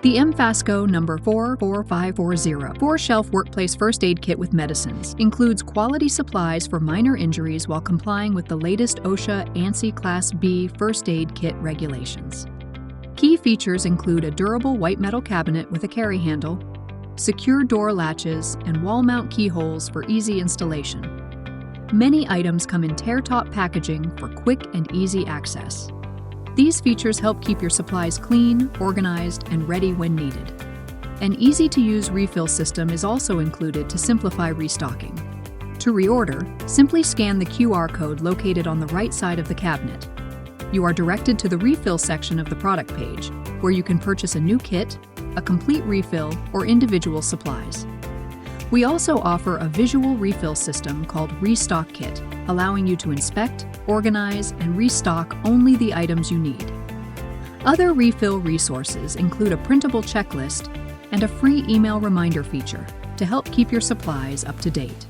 The MFASCO number 44540 4-shelf workplace first aid kit with medicines includes quality supplies for minor injuries while complying with the latest OSHA ANSI Class B first aid kit regulations. Key features include a durable white metal cabinet with a carry handle, secure door latches, and wall mount keyholes for easy installation. Many items come in tare-top packaging for quick and easy access. These features help keep your supplies clean, organized, and ready when needed. An easy-to-use refill system is also included to simplify restocking. To reorder, simply scan the QR code located on the right side of the cabinet. You are directed to the refill section of the product page, where you can purchase a new kit, a complete refill, or individual supplies. We also offer a visual refill system called ReStockKit, allowing you to inspect, organize, and restock only the items you need. Other refill resources include a printable checklist and a free email reminder feature to help keep your supplies up to date.